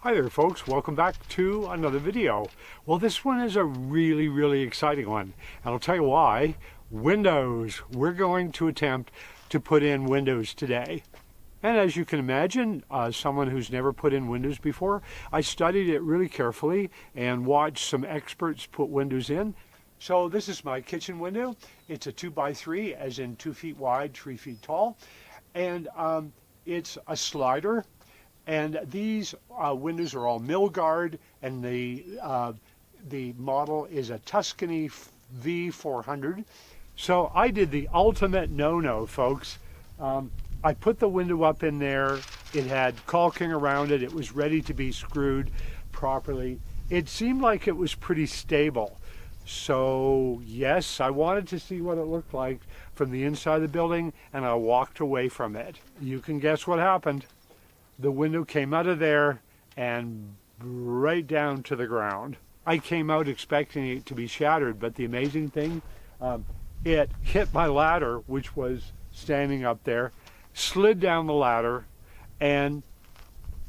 Hi there folks, welcome back to another video. Well, this one is a really exciting one, and I'll tell you why. Windows. We're going to attempt to put in windows today. And as you can imagine, someone who's never put in windows before, I studied it really carefully and watched some experts put windows in. So this is my kitchen window. It's a 2x3, as in 2 feet wide, 3 feet tall. And it's a slider. And these windows are all mill guard, and the model is a Tuscany V400. So I did the ultimate no-no, folks. I put the window up in there. It had caulking around it. It was ready to be screwed properly. It seemed like it was pretty stable. So yes, I wanted to see what it looked like from the inside of the building, and I walked away from it. You can guess what happened. The window came out of there and right down to the ground. I came out expecting it to be shattered, but the amazing thing, it hit my ladder, which was standing up there, slid down the ladder, and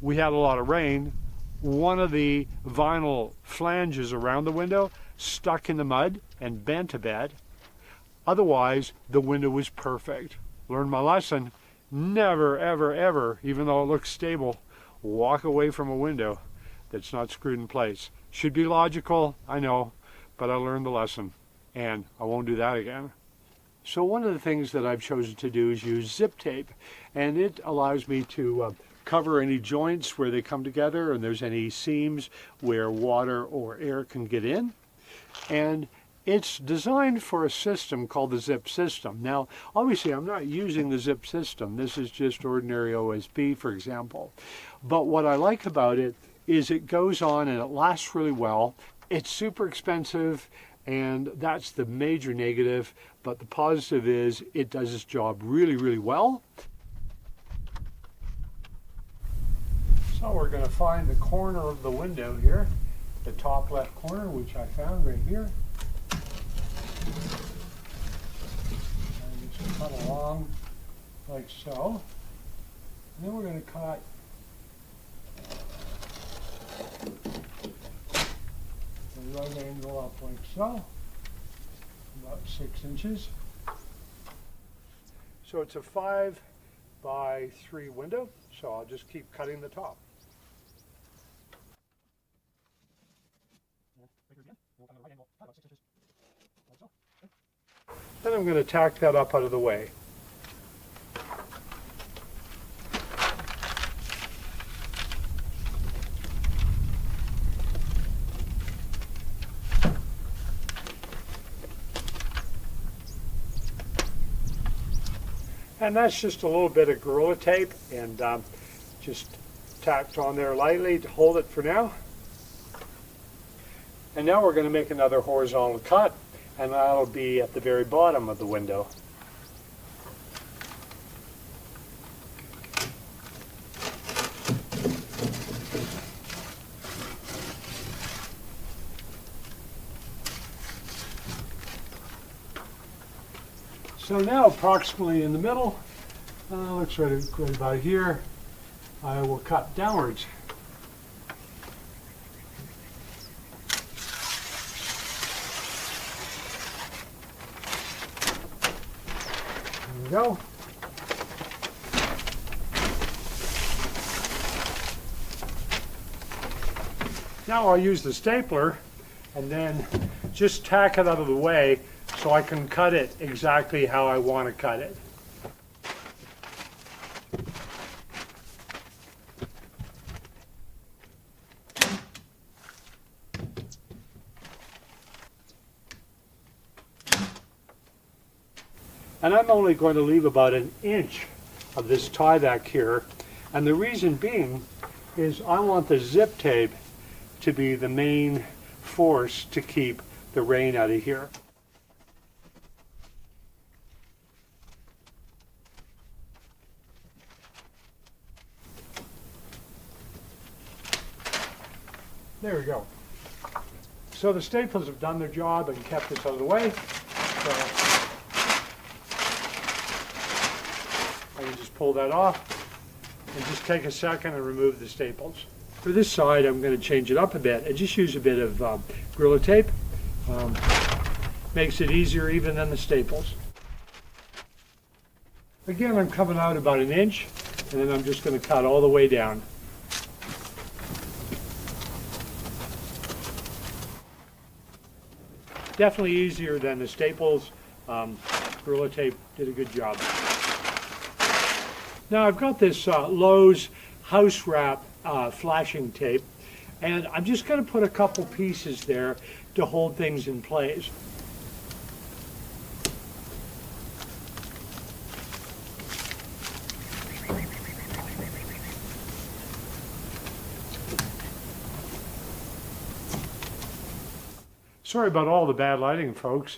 we had a lot of rain. One of the vinyl flanges around the window stuck in the mud and bent a bit. Otherwise, the window was perfect. Learned my lesson. Never, ever, even though it looks stable, walk away from a window that's not screwed in place. Should be logical, I know, but I learned the lesson, and I won't do that again. So one of the things that I've chosen to do is use zip tape, and it allows me to cover any joints where they come together, and there's any seams where water or air can get in. And it's designed for a system called the zip system. Now, obviously, I'm not using the zip system. This is just ordinary OSB, for example. But what I like about it is it goes on and it lasts really well. It's super expensive, and that's the major negative. But the positive is it does its job really well. So we're going to find the corner of the window here, the top left corner, which I found right here. And just cut along like so. And then we're going to cut the right angle up like so, about 6 inches. So it's a 5 by 3 window, so I'll just keep cutting the top. Then I'm going to tack that up out of the way. And that's just a little bit of Gorilla tape, and just tacked on there lightly to hold it for now. And now we're going to make another horizontal cut, and that'll be at the very bottom of the window. So now approximately in the middle, looks right about here, I will cut downwards. There we go. Now I'll use the stapler and then just tack it out of the way so I can cut it exactly how I want to cut it. And I'm only going to leave about 1 inch of this tie back here, and the reason being is I want the zip tape to be the main force to keep the rain out of here. There we go. So the staples have done their job and kept this out of the way. So I can just pull that off and just take a second and remove the staples. For this side, I'm going to change it up a bit. I just use a bit of Gorilla tape. Makes it easier even than the staples. Again, I'm coming out about 1 inch, and then I'm just going to cut all the way down. Definitely easier than the staples. Gorilla tape did a good job. Now I've got this Lowe's house wrap flashing tape, and I'm just going to put a couple pieces there to hold things in place. Sorry about all the bad lighting, folks.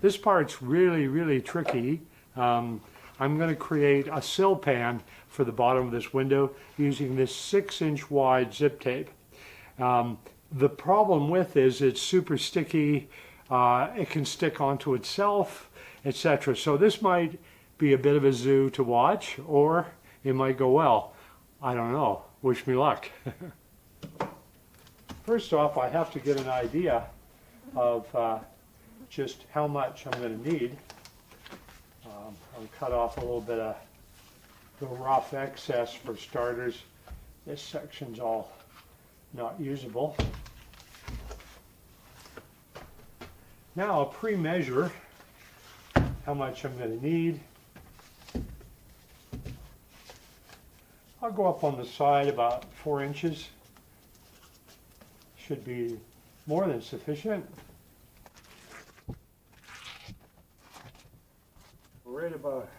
This part's really tricky. I'm going to create a sill pan for the bottom of this window using this 6-inch wide zip tape. The problem with is it's super sticky. It can stick onto itself, etc. So this might be a bit of a zoo to watch, or it might go well. I don't know. Wish me luck. First off, I have to get an idea of just how much I'm going to need. I'll cut off a little bit of the rough excess for starters. This section's all not usable. Now I'll pre-measure how much I'm going to need. I'll go up on the side about 4 inches. Should be more than sufficient. Right about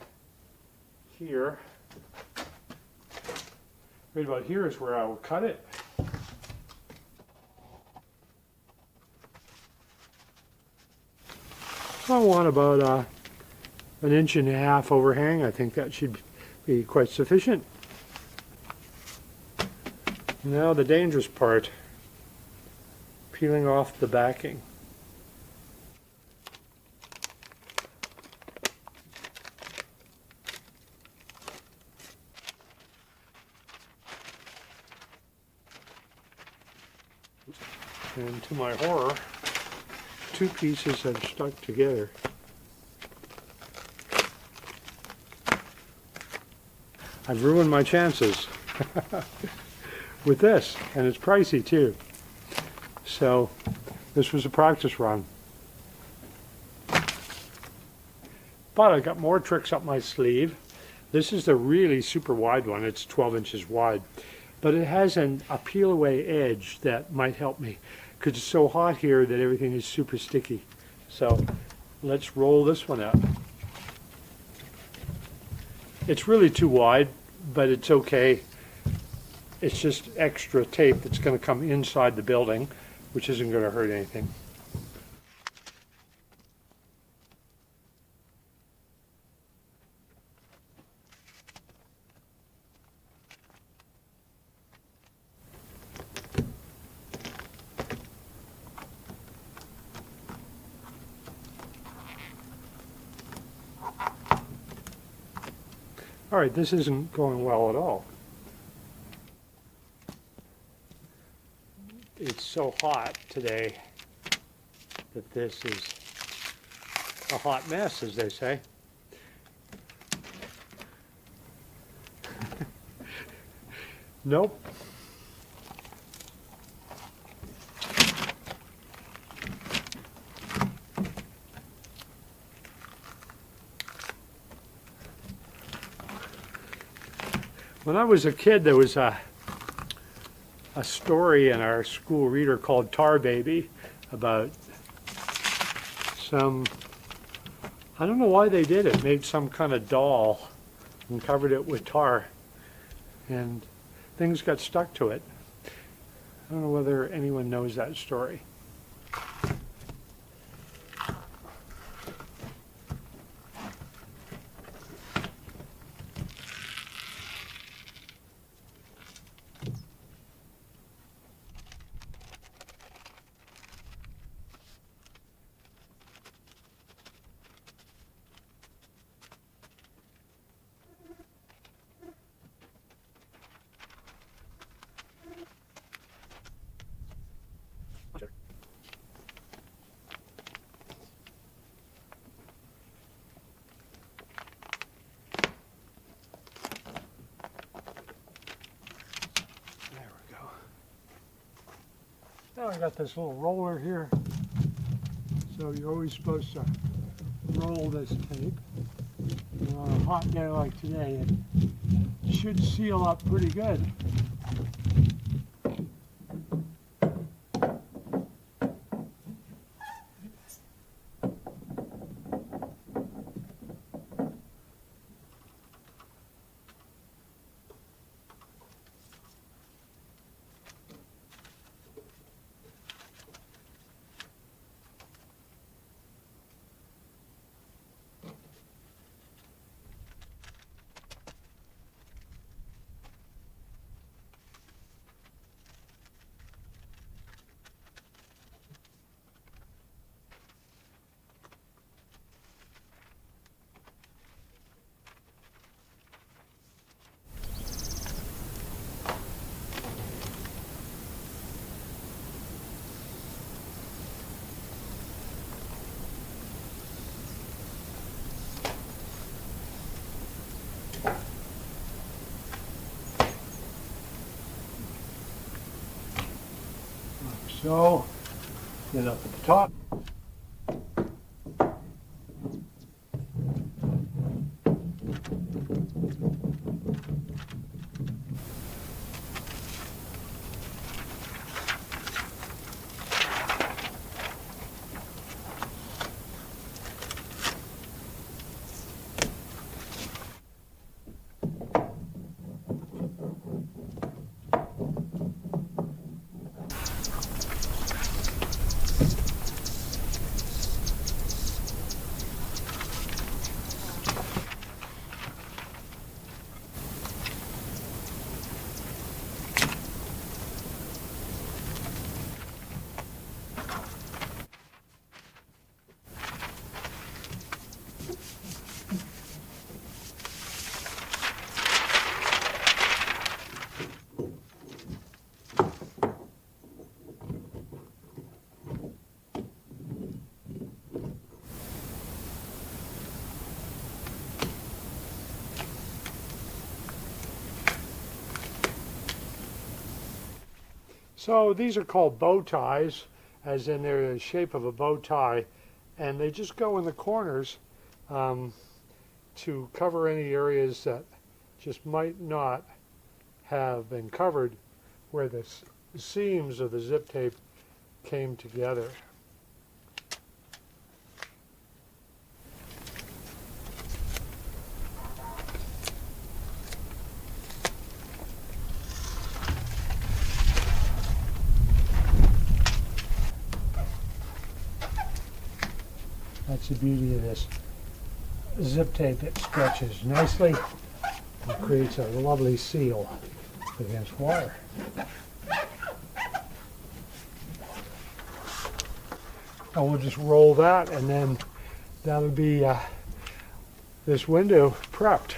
here. Right about here is where I will cut it. So I want about 1.5 inch overhang. I think that should be quite sufficient. Now the dangerous part, peeling off the backing. And to my horror, 2 pieces have stuck together. I've ruined my chances with this, and it's pricey too. So this was a practice run. But I got more tricks up my sleeve. This is the really super wide one. It's 12 inches wide. But it has a peel away edge that might help me, because it's so hot here that everything is super sticky. So let's roll this one out. It's really too wide, but it's okay. It's just extra tape that's going to come inside the building, which isn't going to hurt anything. All right, this isn't going well at all. It's so hot today that this is a hot mess, as they say. Nope. When I was a kid, there was a story in our school reader called Tar Baby about some, I don't know why they did it, made some kind of doll and covered it with tar, and things got stuck to it. I don't know whether anyone knows that story. Now I got this little roller here. So you're always supposed to roll this tape. And on a hot day like today, it should seal up pretty good. So, then up at the top. So these are called bow ties, as in they're the shape of a bow tie, and they just go in the corners to cover any areas that just might not have been covered where the seams of the zip tape came together. That's the beauty of this zip tape. It stretches nicely and creates a lovely seal against water. And we'll just roll that, and then that'll be this window prepped.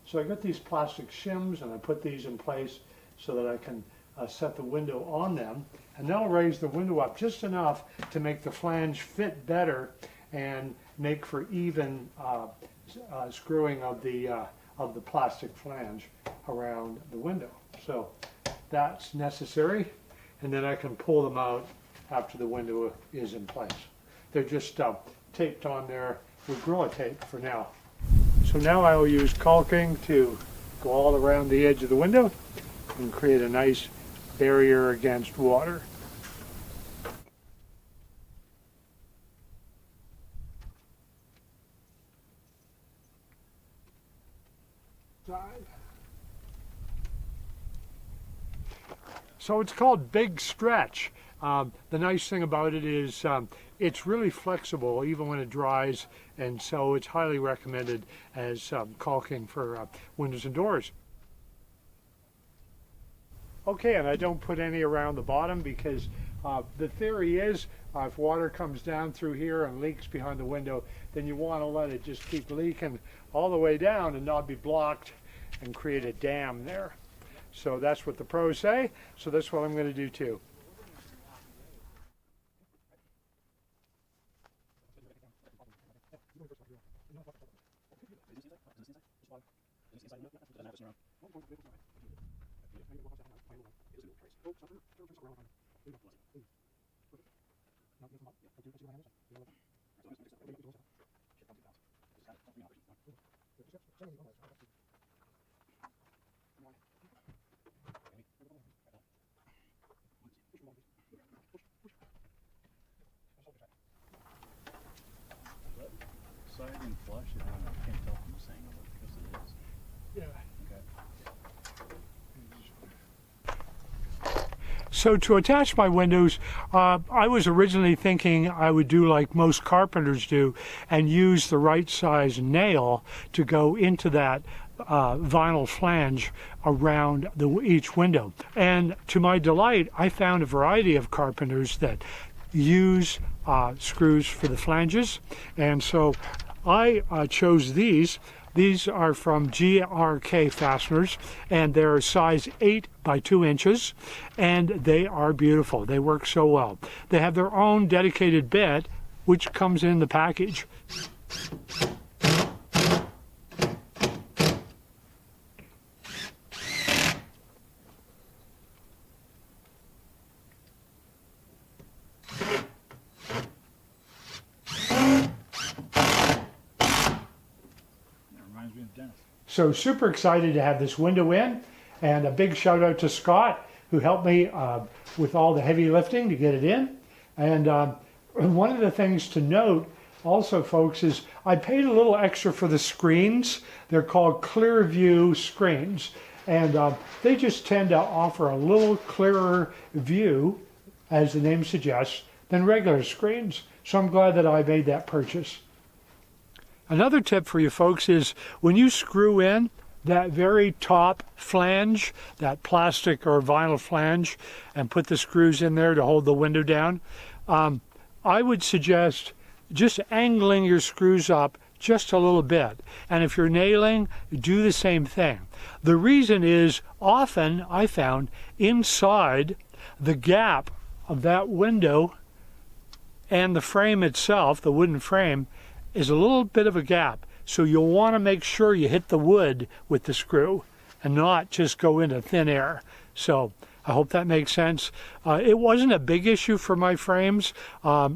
So I got these plastic shims, and I put these in place so that I can set the window on them. And that'll raise the window up just enough to make the flange fit better and make for even screwing of the plastic flange around the window. So that's necessary, and then I can pull them out after the window is in place. They're just taped on there with Gorilla Tape for now. So now I will use caulking to go all around the edge of the window and create a nice barrier against water. So it's called Big Stretch. The nice thing about it is it's really flexible even when it dries, and so it's highly recommended as caulking for windows and doors. Okay, and I don't put any around the bottom because the theory is if water comes down through here and leaks behind the window, then you want to let it just keep leaking all the way down and not be blocked and create a dam there. So that's what the pros say, so that's what I'm going to do too. So to attach my windows, I was originally thinking I would do like most carpenters do and use the right size nail to go into that vinyl flange around each window. And to my delight, I found a variety of carpenters that use screws for the flanges, and so I chose these. These are from GRK Fasteners, and they're size 8 by 2 inches, and they are beautiful. They work so well. They have their own dedicated bit, which comes in the package. So super excited to have this window in, and a big shout out to Scott, who helped me with all the heavy lifting to get it in. And one of the things to note also, folks, is I paid a little extra for the screens. They're called clear view screens, and they just tend to offer a little clearer view, as the name suggests, than regular screens. So I'm glad that I made that purchase. Another tip for you folks is when you screw in that very top flange, that plastic or vinyl flange, and put the screws in there to hold the window down, I would suggest just angling your screws up just a little bit. And if you're nailing, do the same thing. The reason is often I found inside the gap of that window and the frame itself, the wooden frame, is a little bit of a gap, so you'll want to make sure you hit the wood with the screw and not just go into thin air. So I hope that makes sense. It wasn't a big issue for my frames. I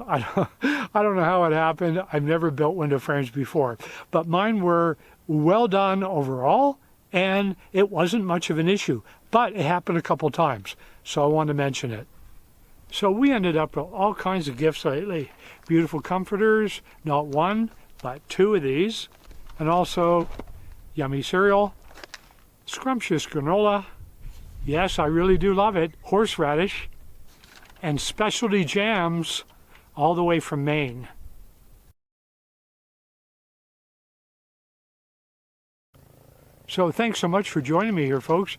don't know how it happened. I've never built window frames before, but mine were well done overall, and it wasn't much of an issue, but it happened a couple times, so I want to mention it. So we ended up with all kinds of gifts lately. Beautiful comforters, not one, but 2 of these. And also yummy cereal, scrumptious granola. Yes, I really do love it. Horseradish and specialty jams all the way from Maine. So thanks so much for joining me here, folks.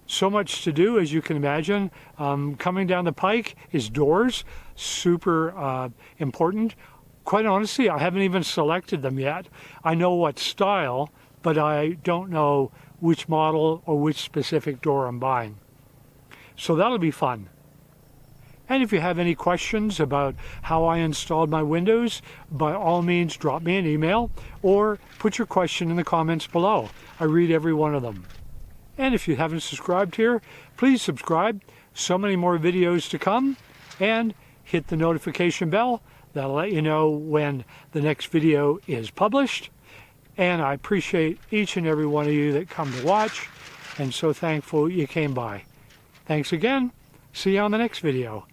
So much to do, as you can imagine. Coming down the pike is doors, super important. Quite honestly, I haven't even selected them yet. I know what style, but I don't know which model or which specific door I'm buying. So that'll be fun. And if you have any questions about how I installed my windows, by all means drop me an email or put your question in the comments below. I read every one of them. And if you haven't subscribed here, please subscribe. So many more videos to come, and hit the notification bell. That'll let you know when the next video is published. And I appreciate each and every one of you that come to watch, and so thankful you came by. Thanks again. See you on the next video.